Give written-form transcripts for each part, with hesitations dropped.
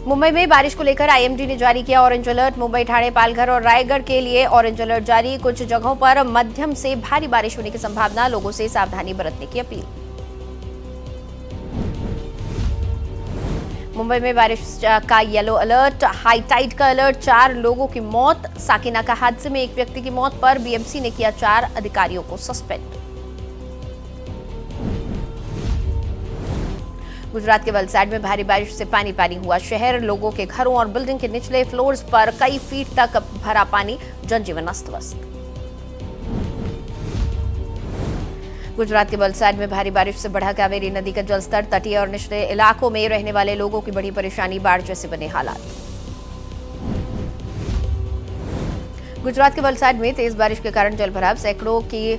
मुंबई में बारिश को लेकर आईएमडी ने जारी किया ऑरेंज अलर्ट। मुंबई, ठाणे, पालघर और रायगढ़ के लिए ऑरेंज अलर्ट जारी। कुछ जगहों पर मध्यम से भारी बारिश होने की संभावना, लोगों से सावधानी बरतने की अपील। मुंबई में बारिश का येलो अलर्ट, हाई टाइड का अलर्ट, 4 लोगों की मौत। साकिना का हादसे में एक व्यक्ति की मौत पर बीएमसी ने किया 4 अधिकारियों को सस्पेंड। गुजरात के वलसाड में भारी बारिश से पानी पानी हुआ शहर। लोगों के घरों और बिल्डिंग के निचले फ्लोर्स पर कई फीट तक भरा पानी, जनजीवन अस्त व्यस्त। गुजरात के वलसाड में भारी बारिश से बढ़ा कावेरी नदी का जलस्तर। तटीय और निचले इलाकों में रहने वाले लोगों की बड़ी परेशानी, बाढ़ जैसे बने हालात। गुजरात के वलसाड में तेज बारिश के कारण जलभराव, सैकड़ों की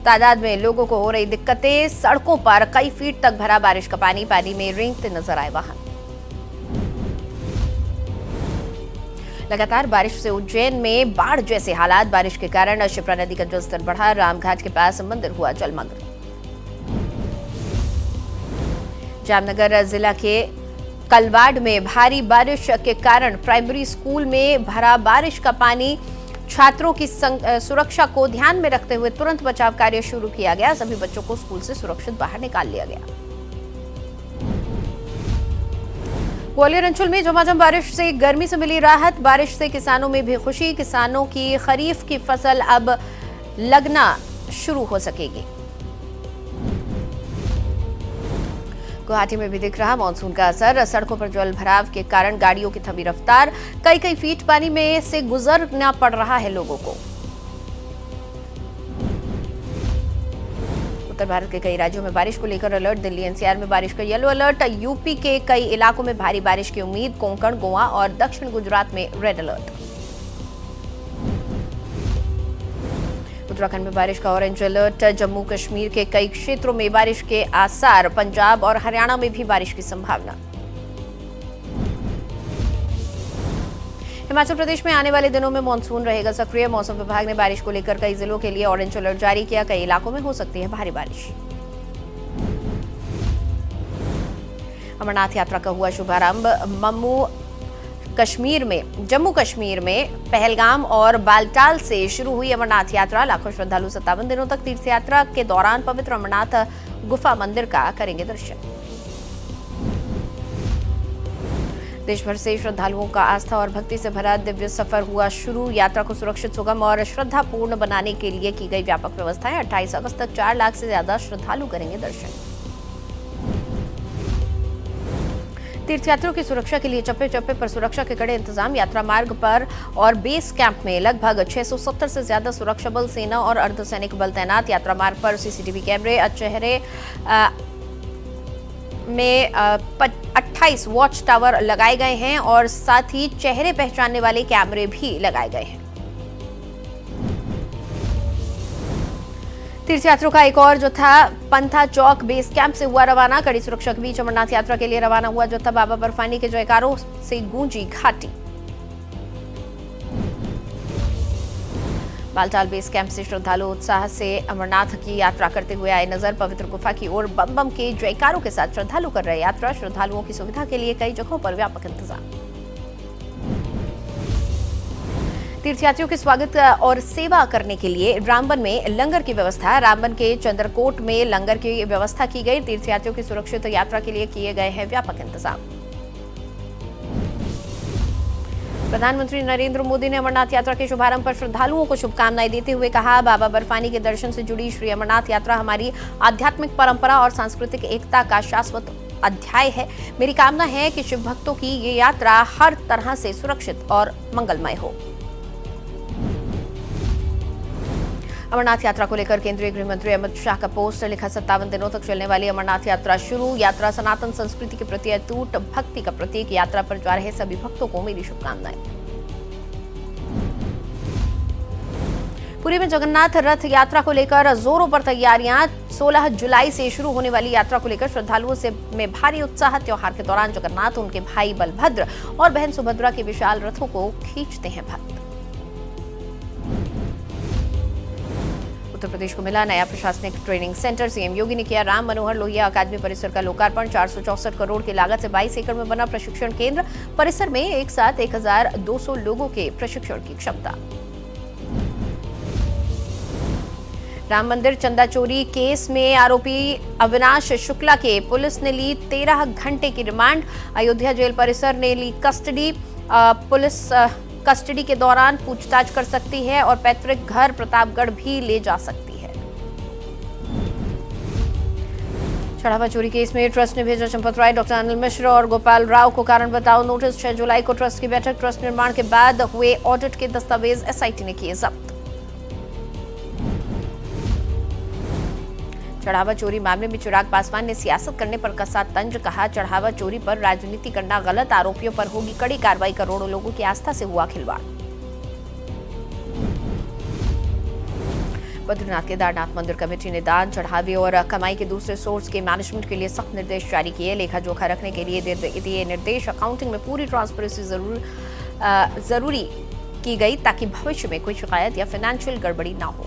तादाद में लोगों को हो रही दिक्कतें। सड़कों पर कई फीट तक भरा बारिश का पानी, पानी में रेंगते नजर आए वाहन। लगातार बारिश से उज्जैन में बाढ़ जैसे हालात, बारिश के कारण शिप्रा नदी का जलस्तर बढ़ा। रामघाट के पास मंदिर हुआ जलमग्न। जामनगर जिला के कलवाड़ में भारी बारिश के कारण प्राइमरी स्कूल में भरा बारिश का पानी। छात्रों की सुरक्षा को ध्यान में रखते हुए तुरंत बचाव कार्य शुरू किया गया। सभी बच्चों को स्कूल से सुरक्षित बाहर निकाल लिया गया। ग्वालियर अंचल में झमाझम बारिश से गर्मी से मिली राहत। बारिश से किसानों में भी खुशी। किसानों की खरीफ की फसल अब लगना शुरू हो सकेगी। गुवाहाटी में भी दिख रहा मानसून का असर। सड़कों पर जल भराव के कारण गाड़ियों की थमी रफ्तार। कई फीट पानी में से गुजरना पड़ रहा है लोगों को। उत्तर भारत के कई राज्यों में बारिश को लेकर अलर्ट। दिल्ली एनसीआर में बारिश का येलो अलर्ट। यूपी के कई इलाकों में भारी बारिश की उम्मीद। कोंकण, गोवा और दक्षिण गुजरात में रेड अलर्ट। उत्तराखंड में बारिश का ऑरेंज अलर्ट। जम्मू कश्मीर के कई क्षेत्रों में बारिश के आसार। पंजाब और हरियाणा में भी बारिश की संभावना। हिमाचल प्रदेश में आने वाले दिनों में मानसून रहेगा सक्रिय। मौसम विभाग ने बारिश को लेकर कई जिलों के लिए ऑरेंज अलर्ट जारी किया। कई इलाकों में हो सकती है भारी बारिश। अमरनाथ यात्रा का हुआ शुभारंभ। जम्मू कश्मीर में पहलगाम और बालटाल से शुरू हुई अमरनाथ यात्रा। लाखों श्रद्धालु 57 दिनों तक तीर्थ यात्रा के दौरान पवित्र अमरनाथ गुफा मंदिर का करेंगे दर्शन। देश भर से श्रद्धालुओं का आस्था और भक्ति से भरा दिव्य सफर हुआ शुरू। यात्रा को सुरक्षित, सुगम और श्रद्धापूर्ण बनाने के लिए की गई व्यापक व्यवस्थाएं। 28 अगस्त तक 4 लाख से ज्यादा श्रद्धालु करेंगे दर्शन। तीर्थयात्रियों की सुरक्षा के लिए चप्पे चप्पे पर सुरक्षा के कड़े इंतजाम। यात्रा मार्ग पर और बेस कैंप में लगभग 670 से ज्यादा सुरक्षा बल, सेना और अर्धसैनिक बल तैनात। यात्रा मार्ग पर सीसीटीवी कैमरे, चेहरे में 28 वॉच टावर लगाए गए हैं और साथ ही चेहरे पहचानने वाले कैमरे भी लगाए गए हैं। तीर्थयात्रियों का एक और जत्था पंथा चौक बेस कैंप से हुआ रवाना। कड़ी सुरक्षा के बीच अमरनाथ यात्रा के लिए रवाना हुआ जत्था बाबा बर्फानी के जयकारों से गूंजी घाटी। बालटाल बेस कैंप से श्रद्धालु उत्साह से अमरनाथ की यात्रा करते हुए आए नजर। पवित्र गुफा की ओर बम बम के जयकारों के साथ श्रद्धालु कर रहे यात्रा। श्रद्धालुओं की सुविधा के लिए कई जगहों पर व्यापक इंतजाम। तीर्थयात्रियों के स्वागत और सेवा करने के लिए रामबन में लंगर की व्यवस्था। रामबन के चंद्रकोट में लंगर की व्यवस्था की गई। तीर्थयात्रियों की सुरक्षित यात्रा के लिए किए गए हैं व्यापक इंतजाम। प्रधानमंत्री नरेंद्र मोदी ने अमरनाथ यात्रा के शुभारंभ पर श्रद्धालुओं को शुभकामनाएं देते हुए कहा, बाबा बर्फानी के दर्शन से जुड़ी श्री अमरनाथ यात्रा हमारी आध्यात्मिक परंपरा और सांस्कृतिक एकता का शाश्वत अध्याय है। मेरी कामना है कि शिव भक्तों की ये यात्रा हर तरह से सुरक्षित और मंगलमय हो। अमरनाथ यात्रा को लेकर केंद्रीय गृह मंत्री अमित शाह का पोस्ट लिखा, 57 दिनों तक चलने वाली अमरनाथ यात्रा शुरू। यात्रा सनातन संस्कृति के प्रति अटूट भक्ति का प्रतीक। यात्रा पर जा रहे सभी भक्तों को मेरी शुभकामनाएं। पुरी में जगन्नाथ रथ यात्रा को लेकर जोरों पर तैयारियां। 16 जुलाई से शुरू होने वाली यात्रा को लेकर श्रद्धालुओं में भारी उत्साह। त्योहार के दौरान जगन्नाथ, उनके भाई बलभद्र और बहन सुभद्रा के विशाल रथों को खींचते हैं भक्त। उत्तर प्रदेश को मिला नया प्रशासनिक ट्रेनिंग सेंटर। सीएम योगी ने किया राम मनोहर लोहिया अकादमी परिसर का लोकार्पण। 464 करोड़ की लागत से 22 एकड़ में बना प्रशिक्षण केंद्र। परिसर में एक साथ 1200 लोगों के प्रशिक्षण की क्षमता। राम मंदिर चंदा चोरी केस में आरोपी अविनाश शुक्ला के पुलिस ने ली 13 घंटे की रिमांड। अयोध्या जेल परिसर ने ली कस्टडी। पुलिस कस्टडी के दौरान पूछताछ कर सकती है और पैतृक घर प्रतापगढ़ भी ले जा सकती है। चढ़ावा चोरी केस में ट्रस्ट ने भेजा चंपत राय, डॉक्टर अनिल मिश्र और गोपाल राव को कारण बताओ नोटिस। 6 जुलाई को ट्रस्ट की बैठक। ट्रस्ट निर्माण के बाद हुए ऑडिट के दस्तावेज एसआईटी ने किए जब्त। चढ़ावा चोरी मामले में चिराग पासवान ने सियासत करने पर कसा तंज। कहा चढ़ावा चोरी पर राजनीति करना गलत, आरोपियों पर होगी कड़ी कार्रवाई। करोड़ों लोगों की आस्था से हुआ खिलवाड़। बद्रीनाथ केदारनाथ मंदिर कमेटी ने दान चढ़ावे और कमाई के दूसरे सोर्स के मैनेजमेंट के लिए सख्त निर्देश जारी किए। लेखा जोखा रखने के लिए दिए निर्देश। अकाउंटिंग में पूरी ट्रांसपेरेंसी जरूरी की गई ताकि भविष्य में कोई शिकायत या फाइनेंशियल गड़बड़ी ना हो।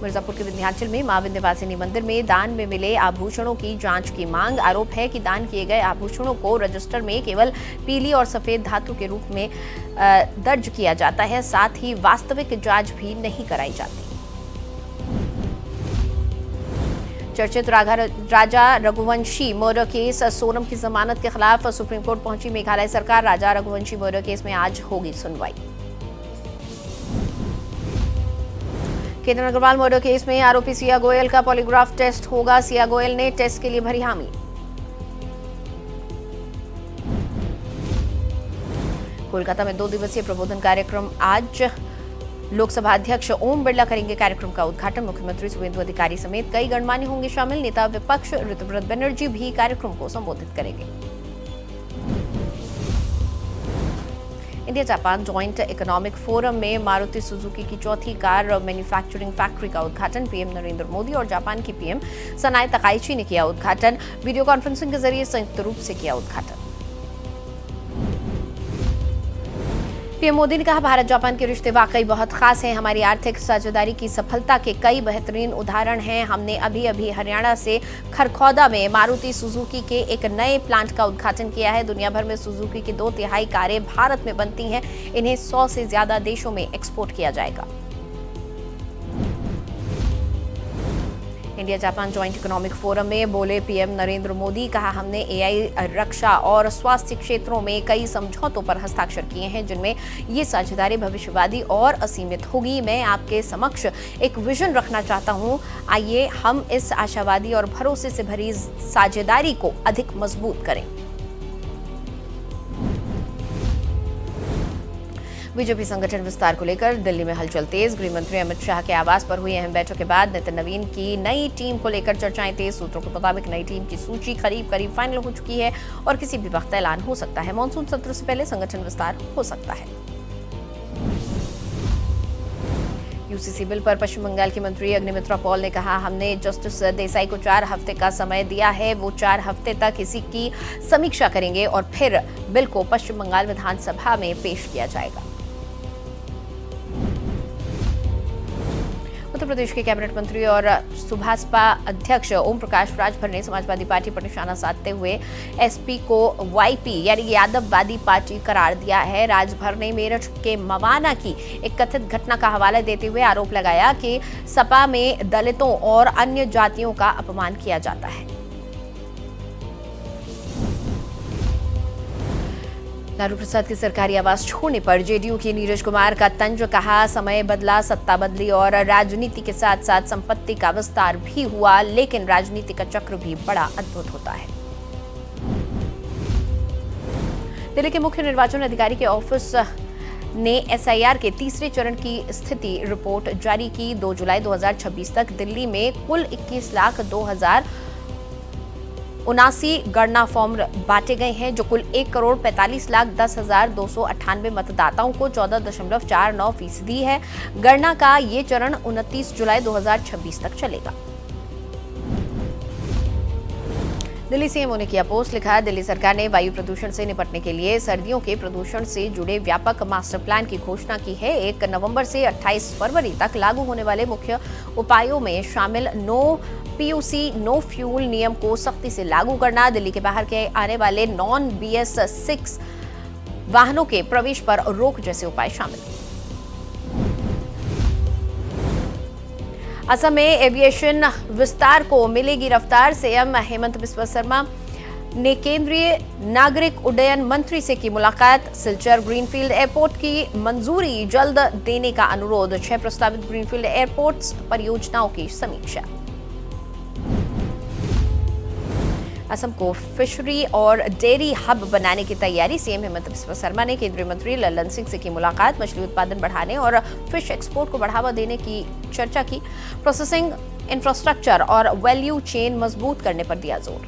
मिर्जापुर के विंध्याचल में मां विंध्यवासिनी मंदिर में दान में मिले आभूषणों की जांच की मांग। आरोप है कि दान किए गए आभूषणों को रजिस्टर में केवल पीली और सफेद धातु के रूप में दर्ज किया जाता है, साथ ही वास्तविक जांच भी नहीं कराई जाती। चर्चित राजा रघुवंशी मर्डर केस। सोनम की जमानत के खिलाफ सुप्रीम कोर्ट पहुंची मेघालय सरकार। राजा रघुवंशी मर्डर केस में आज होगी सुनवाई। केतन अग्रवाल मर्डर केस में आरोपी सिया गोयल का पॉलीग्राफ टेस्ट होगा। सिया गोयल ने टेस्ट के लिए भरी हामी। कोलकाता में 2 दिवसीय प्रबोधन कार्यक्रम आज। लोकसभा अध्यक्ष ओम बिरला करेंगे कार्यक्रम का उद्घाटन। मुख्यमंत्री शुभेंदु अधिकारी समेत कई गणमान्य होंगे शामिल। नेता विपक्ष ऋतुव्रत बनर्जी भी कार्यक्रम को संबोधित करेंगे। India Japan joint economic forum में मारुति सुजुकी की चौथी कार मैन्युफैक्चरिंग फैक्ट्री का उद्घाटन। पीएम नरेंद्र मोदी और जापान की पीएम सनाए तकाइची ने किया उद्घाटन। वीडियो कॉन्फ्रेंसिंग के जरिए संयुक्त रूप से किया उद्घाटन। पीएम मोदी ने कहा भारत जापान के रिश्ते वाकई बहुत खास हैं। हमारी आर्थिक साझेदारी की सफलता के कई बेहतरीन उदाहरण हैं। हमने अभी अभी हरियाणा से खरखौदा में मारुति सुजुकी के एक नए प्लांट का उद्घाटन किया है। दुनिया भर में सुजुकी की 2/3 कारें भारत में बनती हैं। इन्हें 100 से ज्यादा देशों में एक्सपोर्ट किया जाएगा। India Japan joint economic forum में बोले पीएम नरेंद्र मोदी। कहा हमने एआई, रक्षा और स्वास्थ्य क्षेत्रों में कई समझौतों पर हस्ताक्षर किए हैं जिनमें ये साझेदारी भविष्यवादी और असीमित होगी। मैं आपके समक्ष एक विजन रखना चाहता हूं। आइए हम इस आशावादी और भरोसे से भरी साझेदारी को अधिक मजबूत करें। बीजेपी संगठन विस्तार को लेकर दिल्ली में हलचल तेज। गृह मंत्री अमित शाह के आवास पर हुई अहम बैठक के बाद नितिन नवीन की नई टीम को लेकर चर्चाएं तेज। सूत्रों के मुताबिक नई टीम की सूची करीब फाइनल हो चुकी है और किसी भी वक्त ऐलान हो सकता है। मानसून सत्र से पहले संगठन विस्तार हो सकता है। यूसीसी बिल पर पश्चिम बंगाल के मंत्री अग्निमित्रा पॉल ने कहा हमने जस्टिस देसाई को 4 हफ्ते का समय दिया है। वो 4 हफ्ते तक इसी की समीक्षा करेंगे और फिर बिल को पश्चिम बंगाल विधानसभा में पेश किया जाएगा। उत्तर प्रदेश के कैबिनेट मंत्री और सुभाषपा अध्यक्ष ओम प्रकाश राजभर ने समाजवादी पार्टी पर निशाना साधते हुए एसपी को वाईपी यानी यादववादी पार्टी करार दिया है। राजभर ने मेरठ के मवाना की एक कथित घटना का हवाला देते हुए आरोप लगाया कि सपा में दलितों और अन्य जातियों का अपमान किया जाता है। लालू प्रसाद की सरकारी आवास छोड़ने पर जेडीयू की नीरज कुमार का तंज। कहा समय बदला, सत्ता बदली और राजनीति के साथ साथ संपत्ति का विस्तार भी हुआ, लेकिन राजनीति का चक्र भी बड़ा अद्भुत होता है। दिल्ली के मुख्य निर्वाचन अधिकारी के ऑफिस ने एसआईआर के तीसरे चरण की स्थिति रिपोर्ट जारी की। 2 जुलाई 2026 तक दिल्ली में कुल 21,02,79 गणना फॉर्म बांटे गए हैं, जो कुल 1,45,10,298 मतदाताओं को 14.49% है। गणना का ये चरण 29 जुलाई 2026 तक चलेगा। दिल्ली सीएमओ ने किया पोस्ट, लिखा दिल्ली सरकार ने वायु प्रदूषण से निपटने के लिए सर्दियों के प्रदूषण से जुड़े व्यापक मास्टर प्लान की घोषणा की है। 1 नवंबर से 28 फरवरी तक लागू होने वाले मुख्य उपायों में शामिल नो पीयूसी नो फ्यूल नियम को सख्ती से लागू करना, दिल्ली के बाहर के आने वाले नॉन BS6 वाहनों के प्रवेश पर रोक जैसे उपाय शामिल। असम में एविएशन विस्तार को मिलेगी रफ्तार, सीएम हेमंत बिस्वा शर्मा ने केंद्रीय नागरिक उड्डयन मंत्री से की मुलाकात, सिलचर ग्रीनफील्ड एयरपोर्ट की मंजूरी जल्द देने का अनुरोध, 6 प्रस्तावित ग्रीनफील्ड एयरपोर्ट्स परियोजनाओं की समीक्षा। असम को फिशरी और डेयरी हब बनाने की तैयारी, सीएम हेमंत बिस्वा शर्मा ने केंद्रीय मंत्री लल्लन सिंह से की मुलाकात, मछली उत्पादन बढ़ाने और फिश एक्सपोर्ट को बढ़ावा देने की चर्चा की, प्रोसेसिंग इंफ्रास्ट्रक्चर और वैल्यू चेन मजबूत करने पर दिया जोर।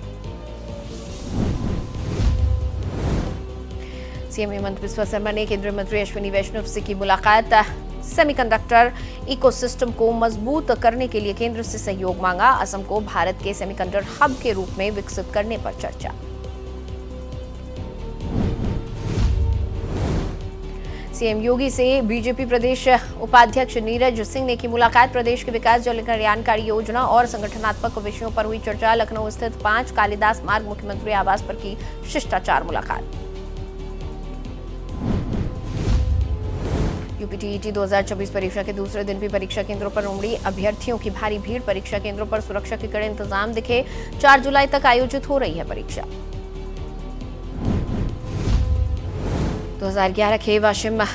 सीएम हेमंत बिस्वा शर्मा ने केंद्रीय मंत्री अश्विनी वैष्णव से की मुलाकात, सेमीकंडक्टर इकोसिस्टम को मजबूत करने के लिए केंद्र से सहयोग मांगा, असम को भारत के सेमीकंडक्टर हब के रूप में विकसित करने पर चर्चा। सीएम योगी से बीजेपी प्रदेश उपाध्यक्ष नीरज सिंह ने की मुलाकात, प्रदेश के विकास जल कल्याणकारी योजना और संगठनात्मक विषयों पर हुई चर्चा, लखनऊ स्थित 5 कालिदास मार्ग मुख्यमंत्री आवास पर की शिष्टाचार मुलाकात। यूपीटीईटी 2024 परीक्षा के दूसरे दिन भी परीक्षा केंद्रों पर उमड़ी अभ्यर्थियों की भारी भीड़, परीक्षा केंद्रों पर सुरक्षा के कड़े इंतजाम दिखे, 4 जुलाई तक आयोजित हो रही है परीक्षा। 2011 के वाशिम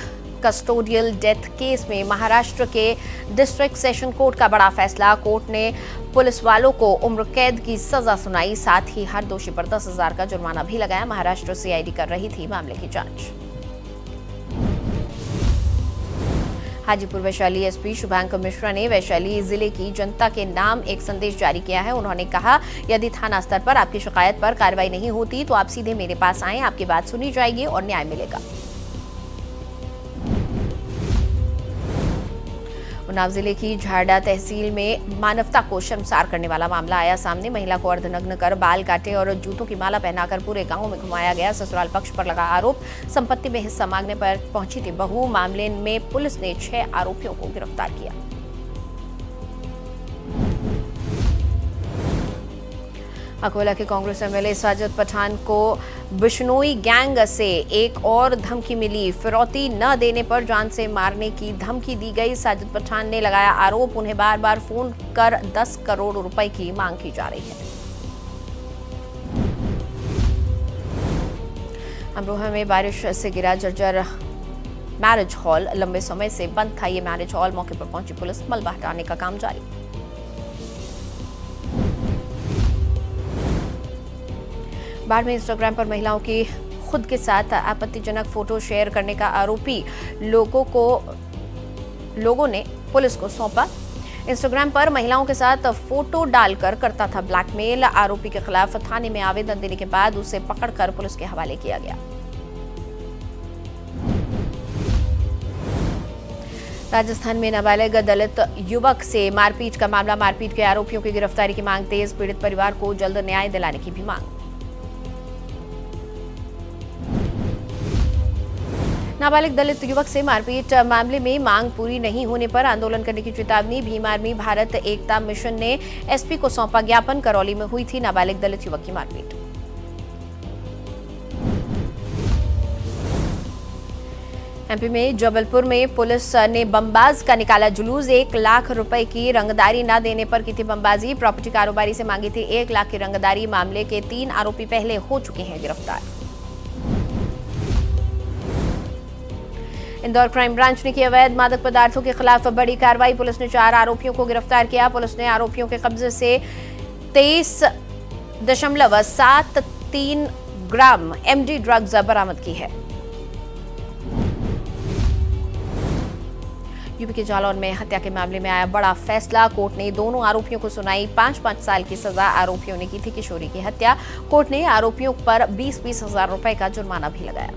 कस्टोडियल डेथ केस में महाराष्ट्र के डिस्ट्रिक्ट सेशन कोर्ट का बड़ा फैसला, कोर्ट ने पुलिस वालों को उम्र कैद की सजा सुनाई, साथ ही हर दोषी पर 10,000 का जुर्माना भी लगाया। महाराष्ट्र सीआईडी कर रही थी मामले की जांच। हाजीपुर वैशाली एसपी शुभांकर मिश्रा ने वैशाली जिले की जनता के नाम एक संदेश जारी किया है। उन्होंने कहा, यदि थाना स्तर पर आपकी शिकायत पर कार्रवाई नहीं होती तो आप सीधे मेरे पास आएं, आपकी बात सुनी जाएगी और न्याय मिलेगा। उन्नाव जिले की झारडा तहसील में मानवता को शर्मसार करने वाला मामला आया सामने, महिला को अर्धनग्न कर बाल काटे और जूतों की माला पहनाकर पूरे गांव में घुमाया गया, ससुराल पक्ष पर लगा आरोप, संपत्ति में हिस्सा मांगने पर पहुंची थी बहू, मामले में पुलिस ने 6 आरोपियों को गिरफ्तार किया। अकोला के कांग्रेस एमएलए साजिद पठान को बिश्नोई गैंग से एक और धमकी मिली, फिरौती न देने पर जान से मारने की धमकी दी गई। साजिद पठान ने लगाया आरोप, उन्हें बार बार फोन कर 10 करोड़ रुपए की मांग की जा रही है। अमरोहा में बारिश से गिरा जर्जर मैरिज हॉल, लंबे समय से बंद था ये मैरिज हॉल, मौके पर पहुंची पुलिस, मलबा हटाने का काम जारी। बाढ़ में इंस्टाग्राम पर महिलाओं की खुद के साथ आपत्तिजनक फोटो शेयर करने का आरोपी लोगों ने पुलिस को सौंपा। इंस्टाग्राम पर महिलाओं के साथ फोटो डालकर करता था ब्लैकमेल, आरोपी के खिलाफ थाने में आवेदन देने के बाद उसे पकड़कर पुलिस के हवाले किया गया। राजस्थान में नाबालिग दलित युवक से मारपीट का मामला, मारपीट के आरोपियों की गिरफ्तारी की मांग तेज, पीड़ित परिवार को जल्द न्याय दिलाने की भी मांग। नाबालिग दलित युवक से मारपीट मामले में मांग पूरी नहीं होने पर आंदोलन करने की चेतावनी, भीम आर्मी भारत एकता मिशन ने एसपी को सौंपा ज्ञापन, करौली में हुई थी नाबालिग दलित युवक की मारपीट। एमपी में जबलपुर में पुलिस ने बमबाज का निकाला जुलूस, 1 लाख रुपए की रंगदारी न देने पर की थी बमबाजी, प्रॉपर्टी कारोबारी से मांगी थी 1 लाख की रंगदारी, मामले के 3 आरोपी पहले हो चुके हैं गिरफ्तार। इंदौर क्राइम ब्रांच ने की अवैध मादक पदार्थों के खिलाफ बड़ी कार्रवाई, पुलिस ने 4 आरोपियों को गिरफ्तार किया। पुलिस ने आरोपियों के कब्जे से 23.73 ग्राम एमडी ड्रग्स बरामद की है। यूपी के जालौन में हत्या के मामले में आया बड़ा फैसला, कोर्ट ने दोनों आरोपियों को सुनाई 5-5 साल की सजा, आरोपियों ने की थी किशोरी की हत्या, कोर्ट ने आरोपियों पर 20-20 हजार रुपए का जुर्माना भी लगाया।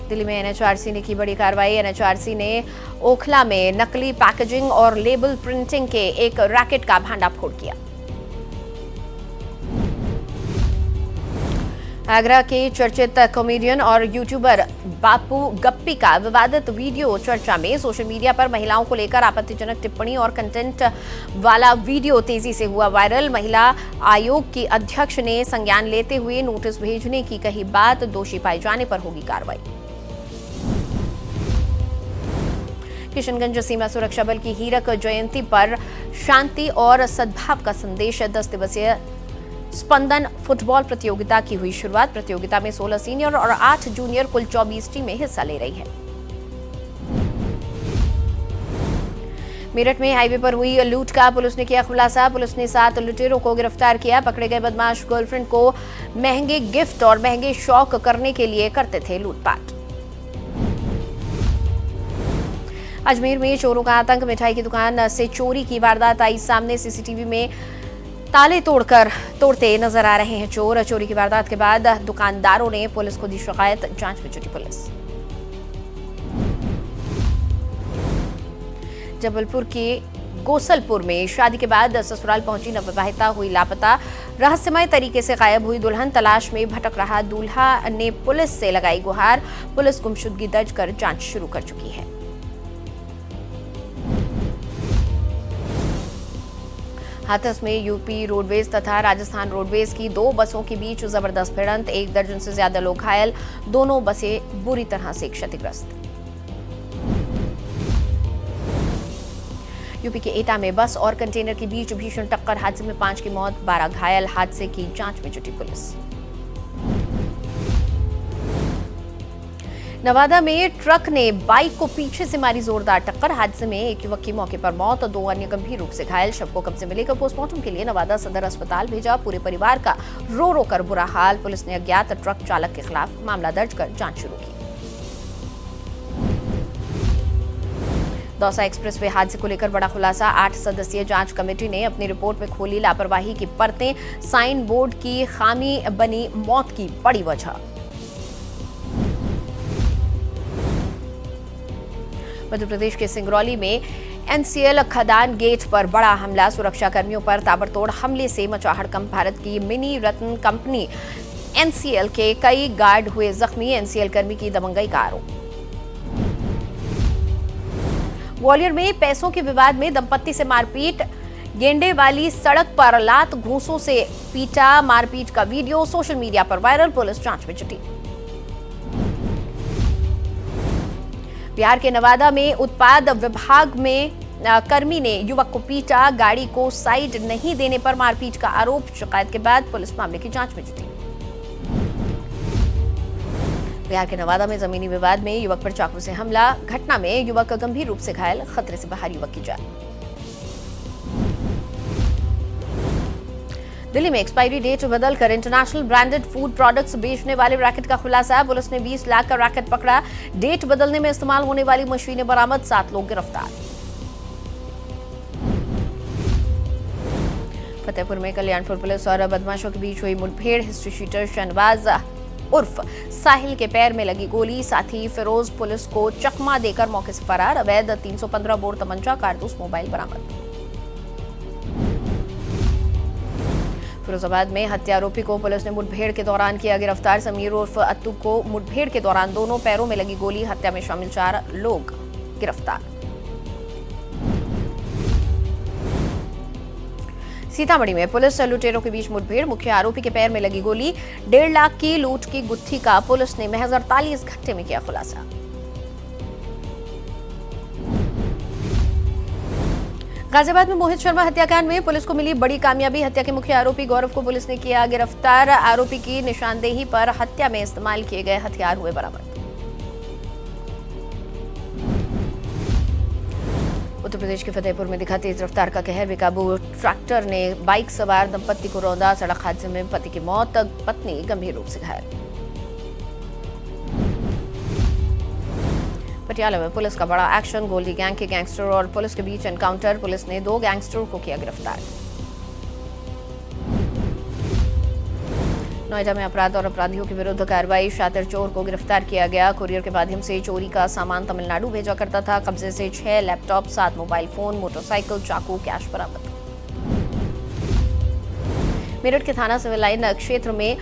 दिल्ली में एनएचआरसी ने की बड़ी कार्रवाई, एनएचआरसी ने ओखला में नकली पैकेजिंग और लेबल प्रिंटिंग के एक रैकेट का भंडाफोड़ किया। आगरा के चर्चित कॉमेडियन और यूट्यूबर बापू गप्पी का विवादित वीडियो चर्चा में। सोशल मीडिया पर महिलाओं को लेकर आपत्तिजनक टिप्पणी और कंटेंट वाला वीडियो तेजी से हुआ वायरल। महिला आयोग की अध्यक्ष ने संज्ञान लेते हुए नोटिस भेजने की कही बात। दोषी पाए जाने पर होगी कार्रवाई। किशनगंज सीमा सुरक्षा बल की हीरक जयंती पर शांति और सद्भाव का संदेश। 10 दिवसीय स्पंदन फुटबॉल प्रतियोगिता की हुई शुरुआत। प्रतियोगिता में 16 सीनियर और 8 जूनियर कुल 24 टीमें हिस्सा ले रही हैं। मेरठ में हाईवे पर हुई लूट का पुलिस ने किया खुलासा। पुलिस ने 7 लुटेरों को गिरफ्तार किया। पकड़े गए बदमाश गर्लफ्रेंड को महंगे गिफ्ट और महंगे शौक करने के लिए करते थे लूटपाट। अजमेर में चोरों का आतंक। मिठाई की दुकान से चोरी की वारदात आई सामने। सीसीटीवी में ताले तोड़ते नजर आ रहे हैं चोर। चोरी की वारदात के बाद दुकानदारों ने पुलिस को दी शिकायत। जांच में जुटी पुलिस। जबलपुर के गोसलपुर में शादी के बाद ससुराल पहुंची नवविवाहिता हुई लापता। रहस्यमय तरीके से गायब हुई दुल्हन। तलाश में भटक रहा दूल्हा ने पुलिस से लगाई गुहार। पुलिस गुमशुदगी दर्ज कर जांच शुरू कर चुकी है। हाथरस में यूपी रोडवेज तथा राजस्थान रोडवेज की 2 बसों के बीच जबरदस्त भिड़ंत। 1 दर्जन से ज्यादा लोग घायल। दोनों बसें बुरी तरह से क्षतिग्रस्त। यूपी के एटा में बस और कंटेनर के बीच भीषण टक्कर। हादसे में 5 की मौत, 12 घायल। हादसे की जांच में जुटी पुलिस। नवादा में ट्रक ने बाइक को पीछे से मारी जोरदार टक्कर। हादसे में एक युवक की मौके पर मौत और 2 अन्य गंभीर रूप से घायल। शव को कब्जे में लेकर पोस्टमार्टम के लिए नवादा सदर अस्पताल भेजा। पूरे परिवार का रो कर बुरा हाल। पुलिस ने अज्ञात ट्रक चालक के खिलाफ मामला दर्ज कर जांच शुरू की। दौसा एक्सप्रेस वे हादसे को लेकर बड़ा खुलासा। 8 सदस्यीय जांच कमेटी ने अपनी रिपोर्ट में खोली लापरवाही की परतें। साइन बोर्ड की खामी बनी मौत की बड़ी वजह। मध्य प्रदेश के सिंगरौली में एनसीएल खदान गेट पर बड़ा हमला। सुरक्षा कर्मियों पर ताबड़तोड़ हमले से मचा हड़कंप। भारत की मिनी रत्न कंपनी एनसीएल के कई गार्ड हुए जख्मी। एनसीएल कर्मी की दबंगई का आरोप। ग्वालियर में पैसों के विवाद में दंपत्ति से मारपीट। गेंडे वाली सड़क पर लात घूंसों से पीटा। मारपीट का वीडियो सोशल मीडिया पर वायरल। पुलिस जांच में जुटी। बिहार के नवादा में उत्पाद विभाग में कर्मी ने युवक को पीटा। गाड़ी को साइड नहीं देने पर मारपीट का आरोप। शिकायत के बाद पुलिस मामले की जांच में जुटी। बिहार के नवादा में जमीनी विवाद में युवक पर चाकू से हमला। घटना में युवक गंभीर रूप से घायल। खतरे से बाहर युवक की जान। दिल्ली में एक्सपायरी डेट बदलकर इंटरनेशनल ब्रांडेड फूड प्रोडक्ट्स बेचने वाले रैकेट का खुलासा। पुलिस ने 20 लाख का रैकेट पकड़ा। डेट बदलने में इस्तेमाल होने वाली मशीनें बरामद। 7 लोग गिरफ्तार। फतेहपुर में कल्याणपुर पुलिस और बदमाशों के बीच हुई मुठभेड़। हिस्ट्री शीटर शहनवाज उर्फ साहिल के पैर में लगी गोली। साथी फिरोज पुलिस को चकमा देकर मौके से फरार। अवैध 315 बोर तमंचा, कारतूस, मोबाइल बरामद। फिरोजाबाद में हत्या आरोपी को पुलिस ने मुठभेड़ के दौरान किया गिरफ्तार। समीर उर्फ अत्तू को मुठभेड़ के दौरान दोनों पैरों में लगी गोली। हत्या में शामिल 4 लोग गिरफ्तार। सीतामढ़ी में पुलिस लुटेरों के बीच मुठभेड़। मुख्य आरोपी के पैर में लगी गोली। 1.5 लाख की लूट की गुत्थी का पुलिस ने महज 48 घंटे में किया खुलासा। गाजियाबाद में मोहित शर्मा हत्याकांड में पुलिस को मिली बड़ी कामयाबी। हत्या के मुख्य आरोपी गौरव को पुलिस ने किया गिरफ्तार। आरोपी की निशानदेही पर हत्या में इस्तेमाल किए गए हथियार हुए बरामद। उत्तर प्रदेश के फतेहपुर में दिखा तेज रफ्तार का कहर। बेकाबू ट्रैक्टर ने बाइक सवार दंपत्ति को रौंदा। सड़क हादसे में पति की मौत, पत्नी गंभीर रूप से घायल। पटियाला में पुलिस का बड़ा एक्शन। गोल्डी गैंग के गैंगस्टर और पुलिस के बीच एनकाउंटर। पुलिस ने 2 गैंगस्टरों को किया गिरफ्तार। नोएडा में अपराध और अपराधियों के विरुद्ध कार्रवाई। शातिर चोर को गिरफ्तार किया गया। कुरियर के माध्यम से चोरी का सामान तमिलनाडु भेजा करता था। कब्जे से 6 लैपटॉप, 7 मोबाइल फोन, मोटरसाइकिल, चाकू, कैश बरामद। मेरठ के थाना सिविल लाइन क्षेत्र में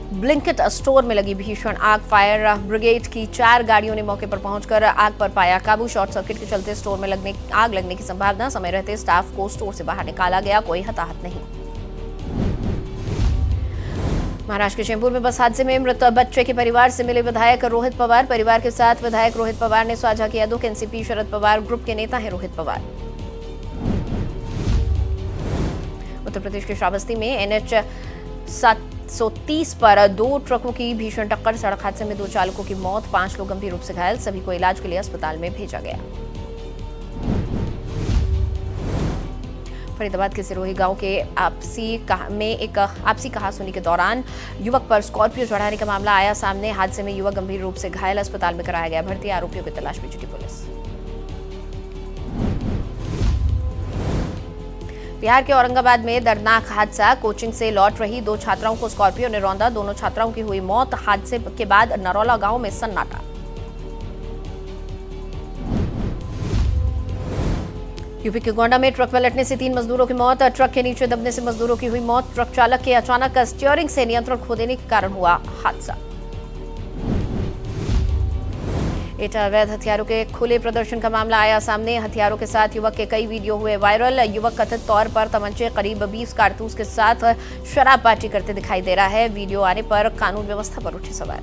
ब्लिंकिट स्टोर में लगी भीषण आग। फायर ब्रिगेड की 4 गाड़ियों ने मौके पर पहुंचकर आग पर पाया काबू। शॉर्ट सर्किट के चलते स्टोर में आग लगने की संभावना। समय रहते स्टाफ को स्टोर से बाहर निकाला गया, कोई हताहत नहीं। महाराष्ट्र के चैंबूर में बस हादसे में मृत बच्चे के परिवार से मिले विधायक रोहित पवार। परिवार के साथ विधायक रोहित पवार ने साझा किया दुख। एनसीपी शरद पवार ग्रुप के नेता हैं रोहित पवार। उत्तर प्रदेश के श्रावस्ती में NH 730 पर 2 ट्रकों की भीषण टक्कर। सड़क हादसे में 2 चालकों की मौत, 5 लोग गंभीर रूप से घायल। सभी को इलाज के लिए अस्पताल में भेजा गया। फरीदाबाद के सिरोही गांव के एक आपसी कहासुनी के दौरान युवक पर स्कॉर्पियो चढ़ाने का मामला आया सामने। हादसे में युवक गंभीर रूप से घायल, अस्पताल में कराया गया भर्ती। आरोपियों की तलाश में जुटी पुलिस। बिहार के औरंगाबाद में दर्दनाक हादसा। कोचिंग से लौट रही 2 छात्राओं को स्कॉर्पियो ने रौंदा। दोनों छात्राओं की हुई मौत। हादसे के बाद नरौला गांव में सन्नाटा। यूपी के गोंडा में ट्रक पलटने से 3 मजदूरों की मौत। ट्रक के नीचे दबने से मजदूरों की हुई मौत। ट्रक चालक के अचानक स्टीयरिंग से नियंत्रण खो देने के कारण हुआ हादसा। एटा अवैध हथियारों के खुले प्रदर्शन का मामला आया सामने। हथियारों के साथ युवक के कई वीडियो हुए वायरल। युवक कथित तौर पर तमंचे करीब 20 कारतूस के साथ शराब पार्टी करते दिखाई दे रहा है। वीडियो आने पर कानून व्यवस्था पर उठे सवाल।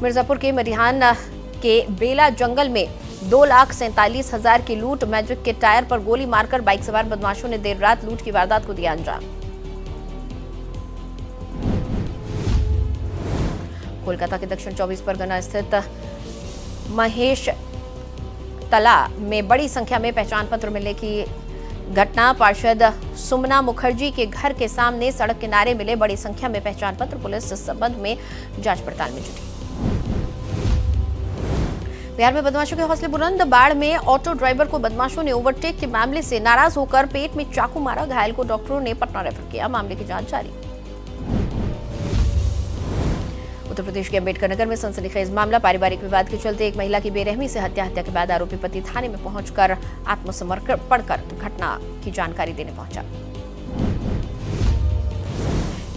मिर्जापुर के मरिहान के बेला जंगल में 2,47,000 की लूट। मैजिक के टायर पर गोली मारकर बाइक सवार बदमाशों ने देर रात लूट की वारदात को दिया अंजाम। कोलकाता के दक्षिण 24 परगना स्थित महेश तला में बड़ी संख्या में पहचान पत्र मिलने की घटना। पार्षद सुमना मुखर्जी के घर के सामने सड़क किनारे मिले बड़ी संख्या में पहचान पत्र। पुलिस इस संबंध में जांच पड़ताल में जुटी। बिहार में बदमाशों के हौसले बुलंद। बाढ़ में ऑटो ड्राइवर को बदमाशों ने ओवरटेक के मामले से नाराज होकर पेट में चाकू मारा। घायल को डॉक्टरों ने पटना रेफर किया। मामले की जांच जारी। उत्तर प्रदेश के अंबेडकर नगर में सनसनीखेज मामला। पारिवारिक विवाद के चलते एक महिला की बेरहमी से हत्या के बाद आरोपी पति थाने में पहुंचकर आत्मसमर्पण कर घटना की जानकारी देने पहुंचा।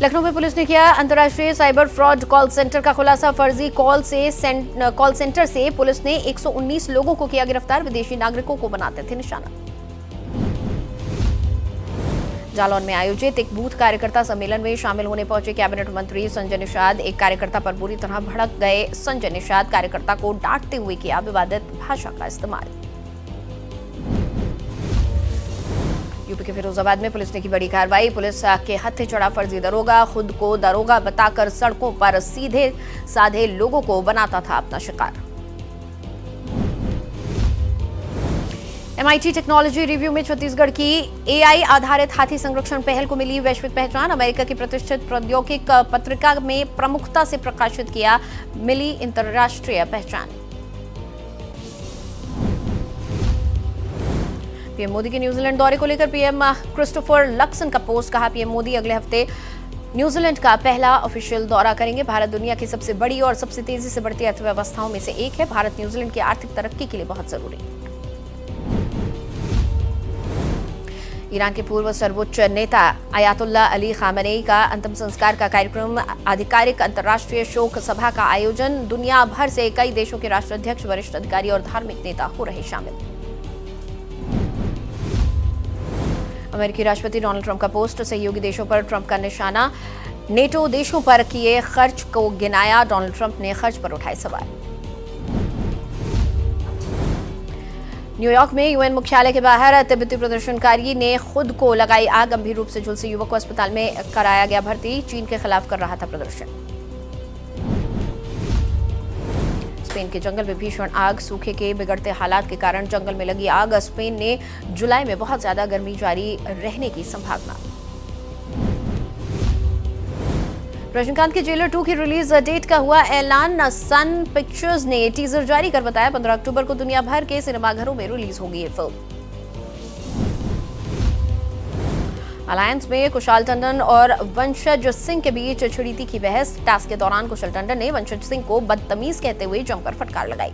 लखनऊ में पुलिस ने किया अंतर्राष्ट्रीय साइबर फ्रॉड कॉल सेंटर का खुलासा। फर्जी कॉल सेंटर से पुलिस ने 119 लोगों को किया गिरफ्तार। विदेशी नागरिकों को बनाते थे निशाना। जालौन में आयोजित एक बूथ कार्यकर्ता सम्मेलन में शामिल होने पहुंचे कैबिनेट मंत्री संजय निषाद। एक कार्यकर्ता पर बुरी तरह भड़क गए संजय निषाद। कार्यकर्ता को डांटते हुए किया विवादित भाषा का इस्तेमाल। यूपी के फिरोजाबाद में पुलिस ने की बड़ी कार्रवाई। पुलिस के हत्थे चढ़ा फर्जी दरोगा खुद को दरोगा बताकर सड़कों पर सीधे साधे लोगों को बनाता था अपना शिकार। MIT टेक्नोलॉजी रिव्यू में छत्तीसगढ़ की AI आधारित हाथी संरक्षण पहल को मिली वैश्विक पहचान। अमेरिका की प्रतिष्ठित प्रौद्योगिक पत्रिका में प्रमुखता से प्रकाशित किया, मिली अंतर्राष्ट्रीय पहचान। पीएम मोदी के न्यूजीलैंड दौरे को लेकर पीएम क्रिस्टोफर लक्सन का पोस्ट। कहा पीएम मोदी अगले हफ्ते न्यूजीलैंड का पहला ऑफिशियल दौरा करेंगे। भारत दुनिया की सबसे बड़ी और सबसे तेजी से बढ़ती अर्थव्यवस्थाओं में से एक है। भारत न्यूजीलैंड की आर्थिक तरक्की के लिए बहुत जरूरी। ईरान के पूर्व सर्वोच्च नेता अयातुल्ला अली खामेनेई का अंतिम संस्कार का कार्यक्रम। आधिकारिक अंतर्राष्ट्रीय शोक सभा का आयोजन। दुनिया भर से कई देशों के राष्ट्राध्यक्ष, वरिष्ठ अधिकारी और धार्मिक नेता हो रहे शामिल। अमेरिकी राष्ट्रपति डोनाल्ड ट्रंप का पोस्ट। सहयोगी देशों पर ट्रंप का निशाना। नेटो देशों पर किए खर्च को गिनाया। डोनाल्ड ट्रंप ने खर्च पर उठाए सवाल। न्यूयॉर्क में UN मुख्यालय के बाहर तिब्बती प्रदर्शनकारी ने खुद को लगाई आग। गंभीर रूप से झुलसे युवक को अस्पताल में कराया गया भर्ती। चीन के खिलाफ कर रहा था प्रदर्शन। स्पेन के जंगल में भीषण आग। सूखे के बिगड़ते हालात के कारण जंगल में लगी आग। स्पेन ने जुलाई में बहुत ज्यादा गर्मी जारी रहने की संभावना। रजनीकांत के जेलर 2 की रिलीज डेट का हुआ ऐलान। सन पिक्चर्स ने टीजर जारी कर बताया 15 अक्टूबर को दुनिया भर के सिनेमाघरों में रिलीज होगी ये फिल्म। अलायंस में कुशाल टंडन और वंशज सिंह के बीच छिड़ी तीखी बहस। टास्क के दौरान कुशल टंडन ने वंशज सिंह को बदतमीज कहते हुए जमकर फटकार लगाई।